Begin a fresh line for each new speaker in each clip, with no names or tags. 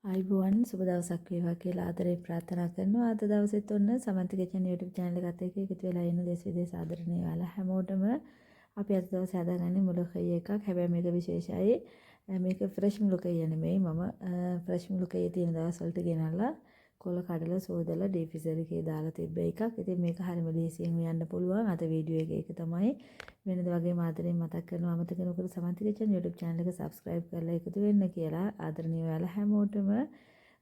ආයුබෝවන් සුබ දවසක් වේවා කියලා ආදරේ ප්‍රාර්ථනා කරනවා. අද දවසෙත් ඔන්න සමන්ති කිචන් YouTube channel එකත් එක්ක එකතු වෙලා ඉන්න දේශ විදේශ ආදරණීය යාළුවා හැමෝටම අපි අද දවසේ හදාගන්නේ මුලකය එකක්. හැබැයි මේක විශේෂයි. මේක ෆ්‍රෙෂ් මුලකය නෙමෙයි. මම ෆ්‍රෙෂ් මුලකය තියෙන දවස් වලට ගෙනල්ලා කොළ කඩලා සෝදලා ඩීප් ෆ්‍රීසර් එකේ දාලා තිබ්බ එකක්. ඉතින් මේක හරිම ලේසියෙන් උයන්න පුළුවන්. අද වීඩියෝ එකේ ඒක තමයි වෙනද වගේ ආදරෙන් මතක් කරනවා. අමතක නොකර සමන්ති කිචන් YouTube channel එක subscribe කරලා එකතු වෙන්න කියලා ආදරණීය යාළුවා හැමෝටම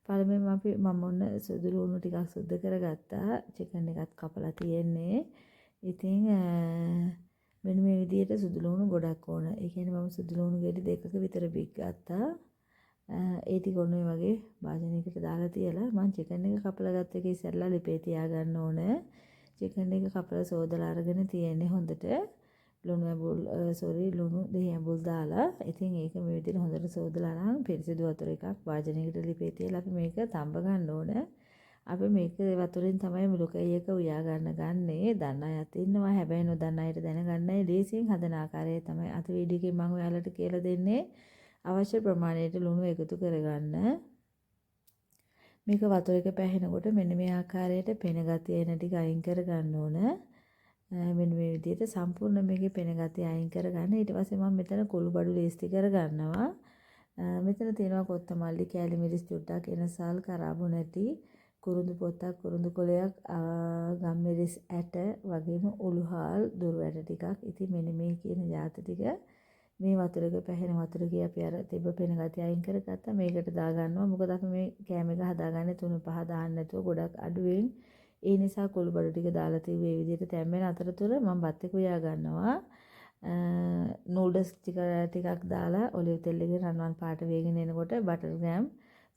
පළමුවෙන් මම ඔන්න සුදු ලුණු ටිකක් සුද්ධ කරගත්තා. චිකන් එකත් කපලා තියෙන්නේ. ඉතින් මෙන්න මේ විදිහට සුදු ලුණු ගොඩක් ඕන. ඒ කියන්නේ මම සුදු ලුණු ගෙඩි දෙකක විතර බික් ගත්තා. ඒ ටික ඔන්න ඔය වගේ භාජනයකට දාලා තියලා මම චිකන් එක කපලා ගත්ත එක ඉස්සෙල්ලා ලිපේ තියාගන්න ඕන. චිකන් එක කපලා සෝදලා අරගෙන තියෙන්නේ හොඳට. ලුණු දෙහි ඇඹුල් දාලා ඉතින් ඒක මේ විදිහට හොඳට සෝදලා නම් පිරිසිදු වතුර එකක් වාජනයකට ලිපේ තියලා අපි මේක තඹ ගන්න ඕන. අපි මේක වතුරෙන් තමයි මුලකය එක උයා ගන්නේ. දන්න අයත් ඉන්නවා. හැබැයි නොදන්න අයට දැනගන්නයි ලේසියෙන් හදන ආකාරය තමයි අද වීඩියෝ එකේ මම ඔයාලට කියලා දෙන්නේ. අවශ්‍ය ප්‍රමාණයට ලුණු එකතු කරගන්න. මේක වතුර එක පැහෙනකොට මෙන්න මේ ආකාරයට පෙන ගතිය එන ටික අයින් කරගන්න ඕන. මෙන්න මේ විදිහට සම්පූර්ණ මේකේ පෙන ගතිය අයින් කරගන්න. ඊට පස්සේ මම මෙතන කුළු බඩු ලේස්ති කරගන්නවා. මෙතන තියෙනවා කොත්තමල්ලි, කෑලි මිරිස් චුට්ටක්, එනසල්, කරාබු නැටි, කුරුඳු පොත්තක්, කුරුඳු කොලයක්, ගම්මිරිස් ඇට වගේම උළුහාල් දුරු ඇට ටිකක්. ඉතින් මෙන්න මේ කියන જાති ටික මේ වතුර එක පැහෙන වතුර කිය අපි අර තිබ්බ පෙන ගතිය අයින් කරගත්තා. මේකට දාගන්නවා. මොකද අපි මේ කෑම එක හදාගන්නේ 3-5 දාන්න නැතුව ගොඩක් අඩුවෙන්. ඒ නිසා කුළු බඩු ටික දාලා තිබ්බේ මේ විදිහට තැම්බෙන අතරතුර මම බත් එක උයා ගන්නවා. නූඩල්ස් ටිකක් දාලා ඔලිව් තෙල් එකේ රන්වන් පාට වේගෙන එනකොට බටර් ග්‍රෑම්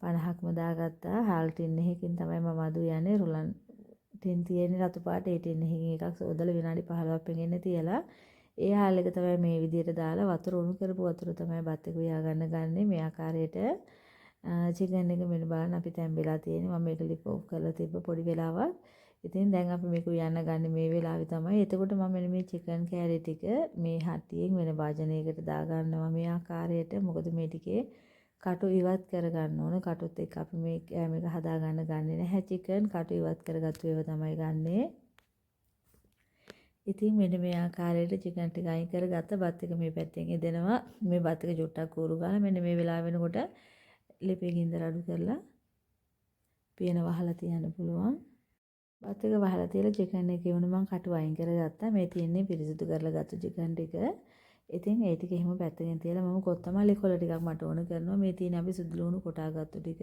50ක්ම දාගත්තා. හාල් ටින් එකකින් තමයි මම අද උයන්නේ. රුලන් ටින් තියෙන රතු පාට ඒ ටින් එකකින් එකක් සෝදලා විනාඩි 15ක් පෙඟෙන්න තියලා ඒ හාල් එක තමයි මේ විදිහට දාලා වතුර උණු කරපු වතුර තමයි බත් එක උයා ගන්න මේ ආකාරයට. චිකන් එක මෙන්න බලන්න අපි තැම්බෙලා තියෙන්නේ. මම මේක ලිප් ඔෆ් කරලා තිබ්බ පොඩි වෙලාවක්. ඉතින් දැන් අපි මේක උයන්න ගන්න මේ වෙලාවේ තමයි. එතකොට මම මෙන්න මේ චිකන් කෑලි ටික මේ හටියෙන් වෙන භාජනයකට දා ගන්නවා මේ ආකාරයට. මොකද මේ ටිකේ කටු ඉවත් කරගන්න ඕන. කටුත් එක්ක අපි මේ කෑම එක හදා ගන්නේ නැහැ. චිකන් කටු ඉවත් කරගත්තු ඒවා තමයි ගන්නෙ. ඉතින් මෙන්න මේ ආකාරයට චිකන් ටික අයින් කරගත්ත බත් එක මේ පැත්තෙන් එදෙනවා. මේ බත් එක චුට්ටක් කූරු ගාලා මෙන්න මේ වෙලාව වෙනකොට ලිපේ ගින්දර අඩු කරලා පියන වහලා තියන්න පුළුවන්. බත් එක වහලා තියලා චිකන් එකේ වුණ මම කටු අයින් කරගත්තා. මේ තියෙන්නේ පිරිසිදු කරලා ගත්ත චිකන් ටික. ඉතින් ඒ ටික එහෙම පැත්තකින් තියලා මම කොත්තමල්ලි කොළ ටිකක් මට ඕන කරනවා. මේ තියෙන අපි සුදු ලුණු කොටා ගත්ත ටික.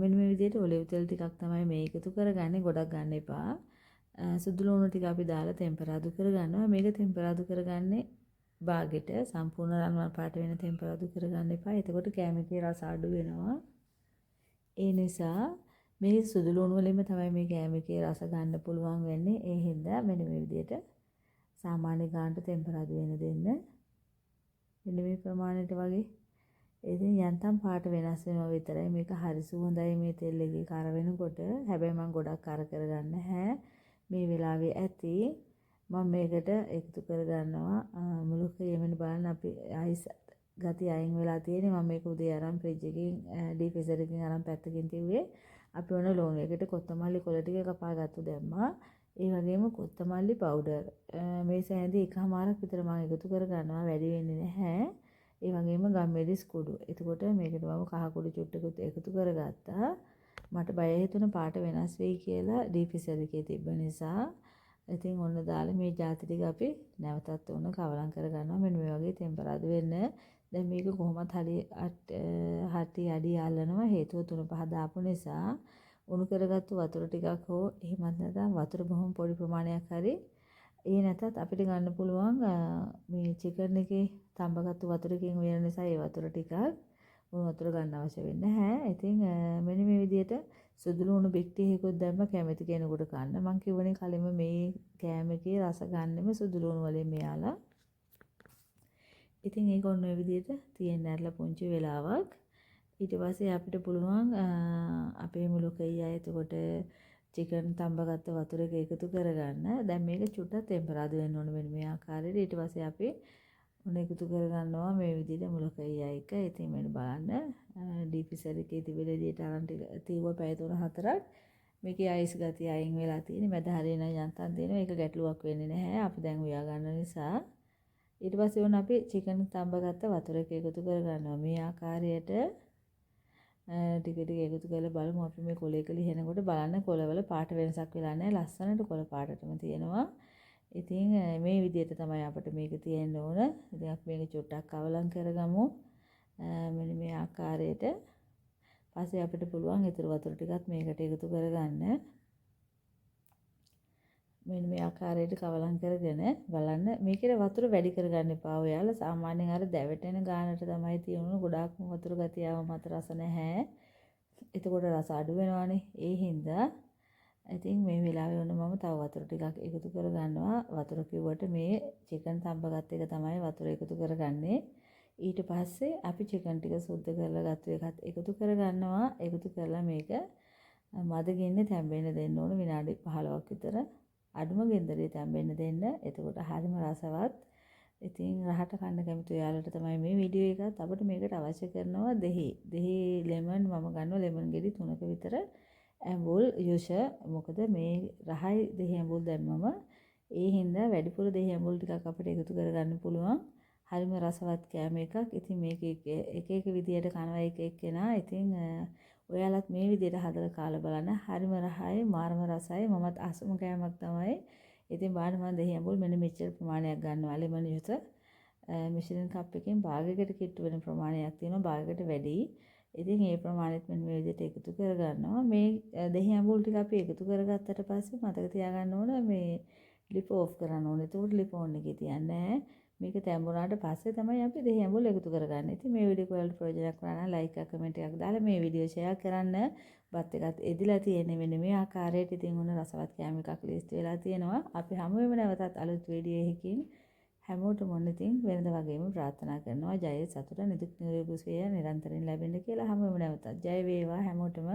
මෙන්න මේ විදිහට ඔලිව් තෙල් ටිකක් තමයි මේ එකතු කරගන්නේ. ගොඩක් ගන්න එපා. සුදු ලුණු ටික අපි දාලා ටෙම්පරාදු කරගන්නවා. මේක ටෙම්පරාදු කරගන්නේ බාගෙට සම්පූර්ණ රන්වන් පාට වෙන ටෙම්පරාදු කරගන්න එපා. එතකොට කෑම එකේ රස අඩු වෙනවා. ඒ නිසා මේ සුදු ලුණු වලින්ම තමයි මේ කෑම එකේ රස ගන්න පුළුවන් වෙන්නේ. ඒ හින්දා මෙන්න මේ විදිහට සාමාන්‍ය ගානට ටෙම්පරාදු වෙන දෙන්න. මෙන්න මේ ප්‍රමාණයට වගේ. ඉතින් යන්තම් පාට වෙනස් වෙනවා විතරයි. මේක හරි සුවඳයි මේ තෙල් එකේ කර වෙනකොට. හැබැයි මම ගොඩක් කර කරගන්න නැහැ. මේ වෙලාවේ ඇති මම මේකට එකතු කරගන්නවා මුලක යෙමෙන බලන්න අපි අයිස් ගතිය අයින් වෙලා තියෙන්නේ. මම මේක උදේ අරන් ෆ්‍රිජ් එකකින් ඩීප් ෆ්‍රීසර් එකකින් අරන් පැත්තකින් තියුවේ. අපි ඔන්න ලෝන් එකට කොත්තමල්ලි කොළ ටික කපා ගත්තු දැම්මා. ඒ වගේම කොත්තමල්ලි පවුඩර් මේ සෑඳි එකමාරක් විතර මම එකතු කරගන්නවා. වැඩි වෙන්නේ නැහැ. ඒ වගේම ගම්මිරිස් කුඩු. එතකොට මේකට මම කහ කුඩු චුට්ටකුත් එකතු කරගත්තා. මට බය හිතුණ පාට වෙනස් වෙයි කියලා ඩීප් ෆ්‍රීසර් එකේ තිබ්බ නිසා. ඉතින් ඔන්න දාලා මේ ಜಾති ටික අපි නැවතත් ඔන්න කවලම් කරගන්නවා. මෙන්න මේ වගේ ටෙම්පරාදු වෙන්න. දැන් මේක කොහොමත් හරි අඩිය අල්ලනවා. හේතුව 3-5 දාපු නිසා උණු කරගත්තු වතුර ටිකක් හෝ එහෙමත් නැත්නම් වතුර බොහොම පොඩි ප්‍රමාණයක් හරි ඒ නැතත් අපිට ගන්න පුළුවන් මේ චිකන් එකේ තඹගත්තු වතුරකින් වෙන නිසා ඒ වතුර ටිකක් උණු වතුර ගන්න අවශ්‍ය වෙන්නේ නැහැ. ඉතින් මෙන්න මේ විදිහට සුදු ලුණු බික්ටි එකකුත් දැම්ම කැමති කෙනෙකුට කන්න. මම කියවනේ කලින්ම මේ කෑම එකේ රස ගන්නෙම සුදු ලුණු වලින් මෙයාලා. ඉතින් ඒක ඔන්න ඔය විදිහට තියෙන්න ඇරලා පුංචි වෙලාවක්. ඊට පස්සේ අපිට පුළුවන් අපේ මුලකයි අය එතකොට චිකන් තඹගත්ත වතුර එක එකතු කරගන්න. දැන් මේක චුට්ටක් ටෙම්පරාදු වෙන්න ඕන මෙන්න මේ ආකාරයට. ඊට පස්සේ අපි උන එකතු කරගන්නවා මේ විදිහට මුලකයි එක. ඉතින් මෙන්න බලන්න ඩීපිසර් එකේ තිබෙන විදිහට අරන් ටික තීව පැය 3-4ක් මේකේ අයිස් ගතිය අයින් වෙලා තියෙන. මැද හරියන යන්තම් දෙනවා. ඒක ගැටලුවක් වෙන්නේ නැහැ. අපි දැන් උයා ගන්න නිසා. ඊට පස්සේ වුණ අපි චිකන් තඹ ගත්ත වතුර එක එකතු කරගන්නවා. මේ ආකාරයට ටික ටික එකතු කරලා බලමු අපි මේ කොලයක ලිහෙනකොට බලන්න කොලවල පාට වෙනසක් වෙලා නැහැ. ලස්සනට කොල පාටටම තියෙනවා. ඉතින් මේ විදිහට තමයි අපිට මේක තියෙන්න ඕන. ඉතින් අපි මේක චුට්ටක් අවලං කරගමු. මෙන්න මේ ආකාරයට. පස්සේ අපිට පුළුවන් ඊතර වතුර ටිකත් මේකට එකතු කරගන්න. මෙන්න මේ ආකාරයට කවලම් කරගෙන බලන්න මේකේ වතුර වැඩි කරගන්න එපා. ඔයාලා සාමාන්‍යයෙන් අර දැවටෙන ගානට තමයි තියෙන්නේ. ගොඩාක්ම වතුර ගතියව මත රස නැහැ. එතකොට රස අඩු වෙනවානේ. ඒ හින්දා ඉතින් මේ වෙලාවේ වුණ මම තව වතුර ටිකක් එකතු කරගන්නවා. වතුර කිව්වට මේ චිකන් තඹ ගත්ත එක තමයි වතුර එකතු කරගන්නේ. ඊට පස්සේ අපි චිකන් ටික සුද්ධ කරලා ගත්ත එකත් එකතු කරගන්නවා. එකතු කරලා මේක මද ගින්නේ තැම්බෙන්න දෙන්න ඕන විනාඩි 15ක් විතර. අඩුම ගෙන්දරේ තැම්බෙන්න දෙන්න. එතකොට හරිම රසවත්. ඉතින් රහට කන්න කැමති ඔයාලට තමයි මේ වීඩියෝ එකත් අපිට මේකට අවශ්‍ය කරනවා දෙහි. දෙහි ලෙමන් මම ගන්නවා ලෙමන් ගෙඩි 3ක විතර. ඇඹුල් යුෂ මොකද මේ රහයි දෙහි ඇඹුල් දැම්මම ඒ හින්දා වැඩිපුර දෙහි ඇඹුල් ටිකක් අපිට එකතු කරගන්න පුළුවන්. හරිම රසවත් කෑම එකක්. ඉතින් මේක එක එක විදියට කනවා එක එක්කෙනා. ඉතින් ඔයාලත් මේ විදියට හදලා කාලා බලන්න. හරිම රහයි, මාරම රසයි. මමත් අසම කෑමක් තමයි. ඉතින් බාන මම දෙහි ඇඹුල් මෙන්න මෙච්චර ප්‍රමාණයක් ගන්නවා. ලෙමන් යුෂ මිෂලින් කප් එකෙන් භාගයකට කිට්ටු වෙන ප්‍රමාණයක් තියෙනවා. භාගයකට වැඩි. ඉතින් මේ ප්‍රමාණෙත් මෙන්න මේ විදිහට එකතු කරගන්නවා. මේ දෙහි ඇඹුල් ටික අපි එකතු කරගත්තට පස්සේ මතක තියාගන්න ඕන මේ ලිප ඕෆ් කරන්න ඕනේ. ඒකට ලිප ඕන් එකේ තියන්නේ මේක තැඹුණාට පස්සේ තමයි අපි දෙහි ඇඹුල් එකතු කරගන්නේ. ඉතින් මේ වීඩියෝ වලට ප්‍රයෝජනයක් වුණා නම් ලයික් එකක් කමෙන්ට් එකක් දාලා මේ වීඩියෝ ෂෙයා කරන්න. බත් එකත් එදිලා තියෙන්නේ මෙන්න මේ ආකාරයට. ඉතින් උන රසවත් කෑම එකක් ලිස්ට් වෙලා තියෙනවා. අපි හැම වෙලේම නැවතත් අලුත් වීඩියෝ එකකින් හැමෝටම මොන ඉතින් වෙනද වගේම ප්‍රාර්ථනා කරනවා ජය සතුට නිදුක් නිරෝගී සුවය නිරන්තරයෙන් ලැබෙන්න කියලා හැමෝම නැවතත් ජය වේවා හැමෝටම